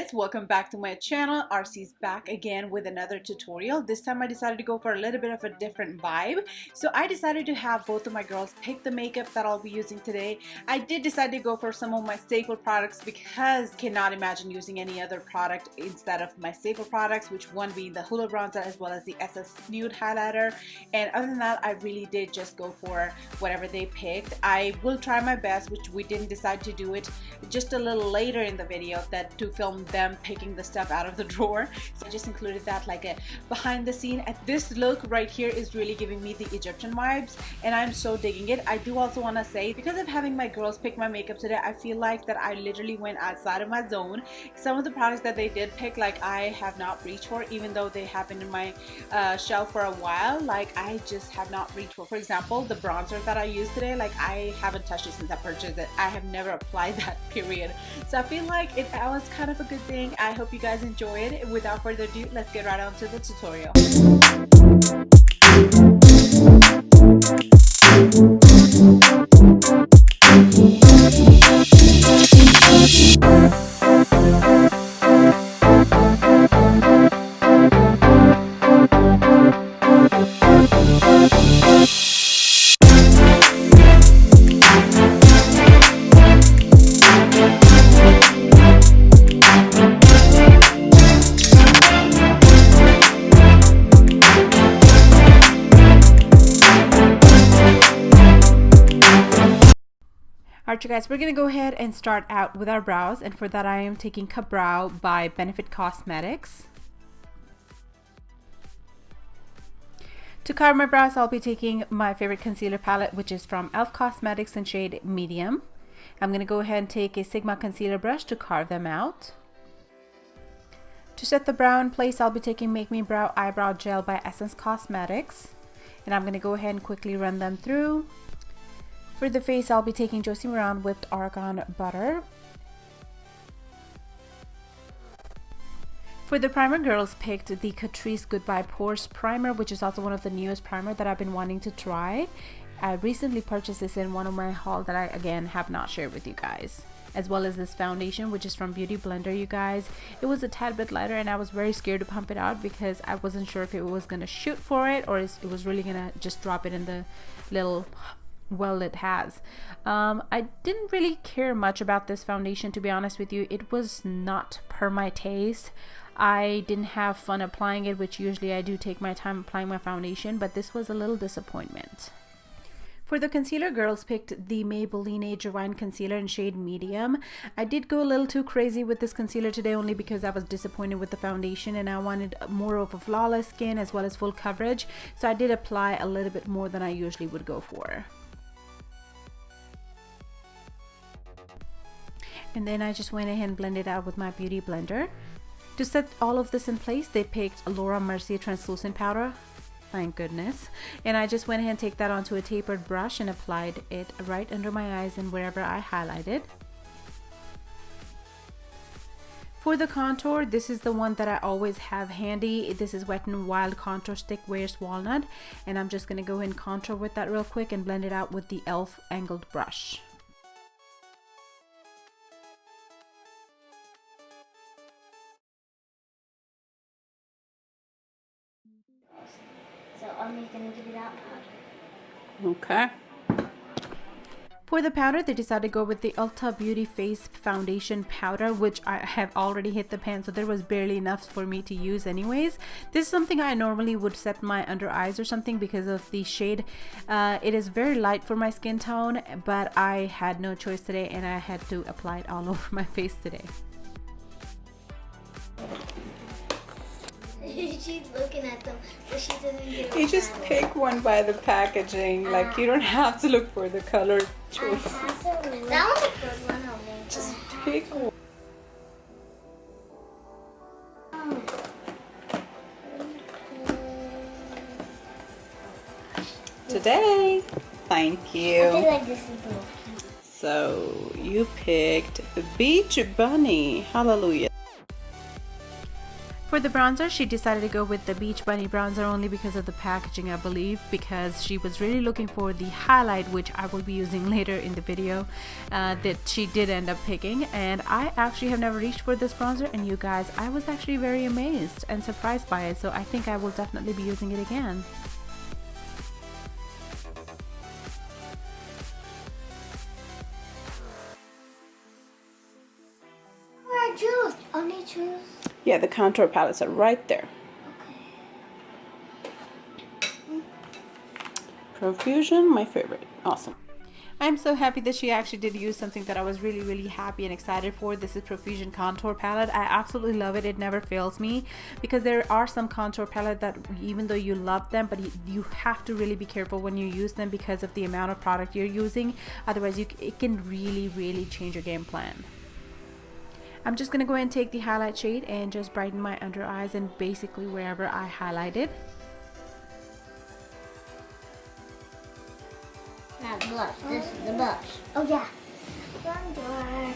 guys, welcome back to my channel. RC's back again with another tutorial. This time I decided to go for a little bit of a different vibe. So I decided to have both of my girls pick the makeup that I'll be using today. I did decide to go for some of my staple products because I cannot imagine using any other product instead of my staple products, which one being the Hoola bronzer as well as the SS nude highlighter. And other than that, I really did just go for whatever they picked. I will try my best, which we didn't decide to do it just a little later in the video, that to film them picking the stuff out of the drawer. So I just included that like a behind the scene. And this look right here is really giving me the Egyptian vibes and I'm so digging it. I do also want to say, because of having my girls pick my makeup today, I feel like that I literally went outside of my zone. Some of the products that they did pick, like I have not reached for, even though they have been in my shelf for a while, like I just have not reached for. For example, the bronzer that I used today, like I haven't touched it since I purchased it. I have never applied that, period. So I feel like it was kind of a good thing. I hope you guys enjoy it. Without further ado, let's get right on to the tutorial. Alright you guys, we're going to go ahead and start out with our brows, and for that I am taking Cup Brow by Benefit Cosmetics. To cover my brows, I'll be taking my favorite concealer palette, which is from e.l.f. Cosmetics in shade Medium. I'm going to go ahead and take a Sigma concealer brush to carve them out. To set the brow in place, I'll be taking Make Me Brow Eyebrow Gel by Essence Cosmetics, and I'm going to go ahead and quickly run them through. For the face, I'll be taking Josie Maran Whipped Argan Butter. For the primer, girls picked the Catrice Goodbye Pores Primer, which is also one of the newest primer that I've been wanting to try. I recently purchased this in one of my haul that I, again, have not shared with you guys. As well as this foundation, which is from Beauty Blender, you guys. It was a tad bit lighter and I was very scared to pump it out because I wasn't sure if it was going to shoot for it or it was really going to just drop it in the little well it has. I didn't really care much about this foundation, to be honest with you. It was not per my taste. I didn't have fun applying it, which usually I do take my time applying my foundation, but this was a little disappointment. For the concealer, girls picked the Maybelline Age of Wine concealer in shade Medium. I did go a little too crazy with this concealer today only because I was disappointed with the foundation and I wanted more of a flawless skin as well as full coverage, so I did apply a little bit more than I usually would go for. And then I just went ahead and blended it out with my Beauty Blender. To set all of this in place, they picked Laura Mercier Translucent Powder. Thank goodness. And I just went ahead and take that onto a tapered brush and applied it right under my eyes and wherever I highlighted. For the contour, this is the one that I always have handy. This is Wet n Wild Contour Stick Wears Walnut. And I'm just going to go ahead and contour with that real quick and blend it out with the e.l.f. angled brush. So I'm going to give you that powder. Okay. For the powder, they decided to go with the Ulta Beauty Face Foundation Powder, which I have already hit the pan, so there was barely enough for me to use anyways. This is something I normally would set my under eyes or something because of the shade. It is very light for my skin tone, but I had no choice today and I had to apply it all over my face today. She's looking at them, but she doesn't get it. You just pick one by the packaging, like you don't have to look for the color choice. That one's a good one, homie. Just pick one. Today, thank you. I feel like this is the most. So you picked Beach Bunny. Hallelujah. For For the bronzer, she decided to go with the Beach Bunny bronzer only because of the packaging, I believe, because she was really looking for the highlight, which I will be using later in the video, that she did end up picking. And I actually have never reached for this bronzer, and you guys, I was actually very amazed and surprised by it, so I think I will definitely be using it again. Where I choose? Only choose. Yeah, the contour palettes are right there. Okay. Profusion, my favorite. Awesome. I'm so happy that she actually did use something that I was really happy and excited for. This is Profusion Contour Palette. I absolutely love it. It never fails me, because there are some contour palettes that even though you love them, but you have to really be careful when you use them because of the amount of product you're using. Otherwise, it can really change your game plan. I'm just going to go ahead and take the highlight shade and just brighten my under eyes and basically wherever I highlighted. Not blush. This is the blush. Oh yeah. Bronzer.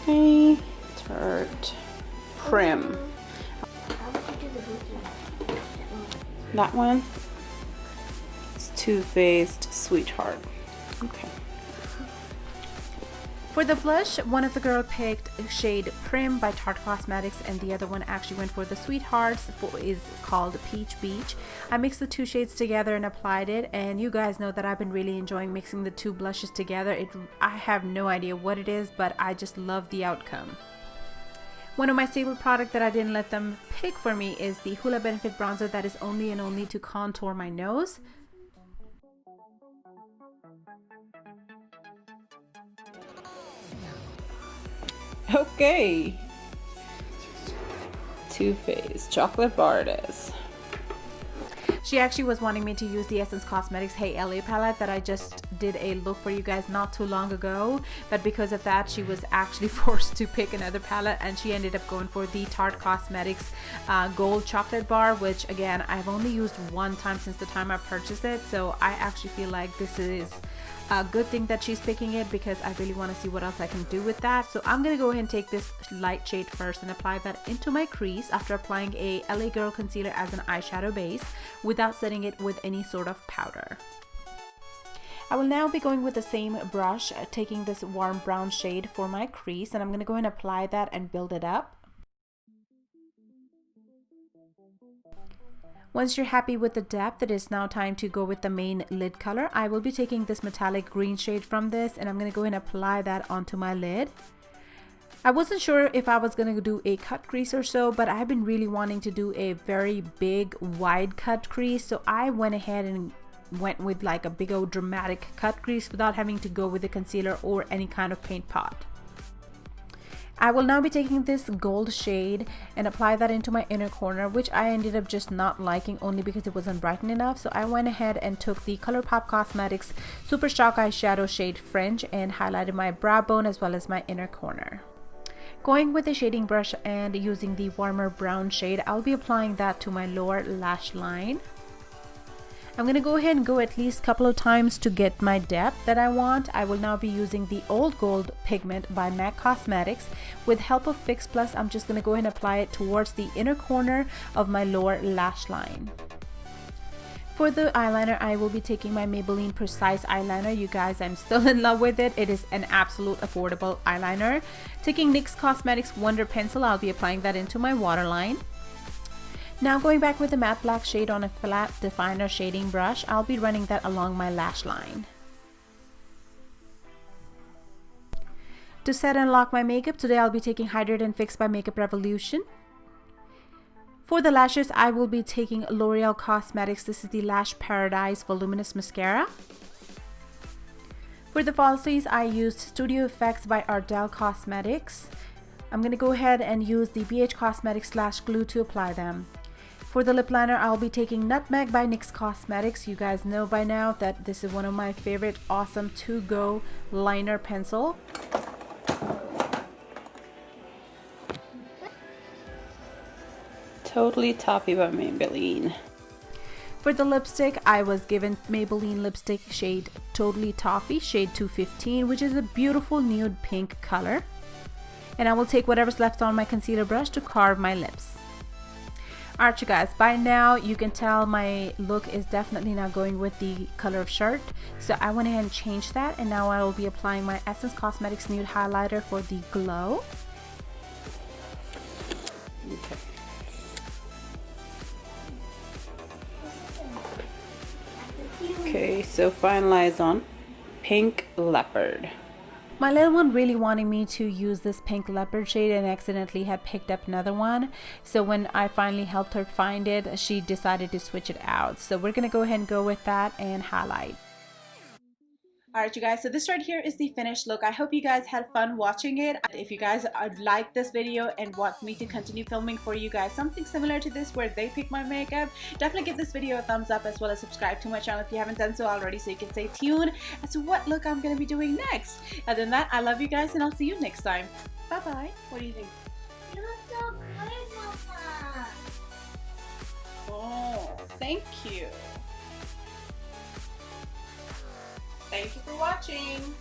Okay. Tarte Prim. How would you do the booty? That one. Too Faced Sweetheart. Okay. For the blush, one of the girls picked shade Prim by Tarte Cosmetics, and the other one actually went for the Sweethearts, is called Peach Beach. I mixed the two shades together and applied it, and you guys know that I've been really enjoying mixing the two blushes together. I have no idea what it is, but I just love the outcome. One of my staple products that I didn't let them pick for me is the Hoola Benefit Bronzer that is only and only to contour my nose. Okay. Too Faced Chocolate Bar it is. She actually was wanting me to use the Essence Cosmetics Hey LA palette that I just did a look for you guys not too long ago, but because of that she was actually forced to pick another palette, and she ended up going for the Tarte Cosmetics Gold Chocolate Bar, which again I've only used one time since the time I purchased it, so I actually feel like this is a good thing that she's picking it because I really want to see what else I can do with that. So I'm going to go ahead and take this light shade first and apply that into my crease after applying a LA Girl concealer as an eyeshadow base without setting it with any sort of powder. I will now be going with the same brush, taking this warm brown shade for my crease, and I'm going to go ahead and apply that and build it up. Once you're happy with the depth, it is now time to go with the main lid color. I will be taking this metallic green shade from this, and I'm going to go ahead and apply that onto my lid. I wasn't sure if I was going to do a cut crease or so, but I've been really wanting to do a very big wide cut crease, so I went ahead and went with like a big old dramatic cut crease without having to go with a concealer or any kind of paint pot. I will now be taking this gold shade and apply that into my inner corner, which I ended up just not liking only because it wasn't bright enough. So I went ahead and took the ColourPop Cosmetics Super Shock Eyeshadow shade French and highlighted my brow bone as well as my inner corner. Going with the shading brush and using the warmer brown shade, I'll be applying that to my lower lash line. I'm going to go ahead and go at least a couple of times to get my depth that I want. I will now be using the Old Gold pigment by MAC Cosmetics. With help of Fix Plus, I'm just going to go ahead and apply it towards the inner corner of my lower lash line. For the eyeliner, I will be taking my Maybelline Precise eyeliner. You guys, I'm still in love with it. It is an absolute affordable eyeliner. Taking NYX Cosmetics Wonder Pencil, I'll be applying that into my waterline. Now going back with the matte black shade on a flat definer shading brush, I'll be running that along my lash line. To set and lock my makeup, today I'll be taking Hydrate and Fix by Makeup Revolution. For the lashes, I will be taking L'Oreal Cosmetics. This is the Lash Paradise Voluminous Mascara. For the falsies, I used Studio Effects by Ardell Cosmetics. I'm going to go ahead and use the BH Cosmetics Lash Glue to apply them. For the lip liner, I'll be taking Nutmeg by NYX Cosmetics. You guys know by now that this is one of my favorite awesome to-go liner pencil. Totally Toffee by Maybelline. For the lipstick, I was given Maybelline lipstick shade Totally Toffee shade 215, which is a beautiful nude pink color. And I will take whatever's left on my concealer brush to carve my lips. Alright you guys, by now you can tell my look is definitely not going with the color of shirt, so I went ahead and changed that, and now I will be applying my Essence Cosmetics nude highlighter for the glow. Okay, so finalize on Pink Leopard. My little one really wanted me to use this Pink Leopard shade and accidentally had picked up another one. So when I finally helped her find it, she decided to switch it out. So we're going to go ahead and go with that and highlight. Alright you guys, so this right here is the finished look. I hope you guys had fun watching it. If you guys like this video and want me to continue filming for you guys something similar to this where they pick my makeup, definitely give this video a thumbs up, as well as subscribe to my channel if you haven't done so already, so you can stay tuned as to what look I'm going to be doing next. Other than that, I love you guys and I'll see you next time. Bye bye. What do you think? You look so good, Mama. Oh, thank you. Thank you for watching.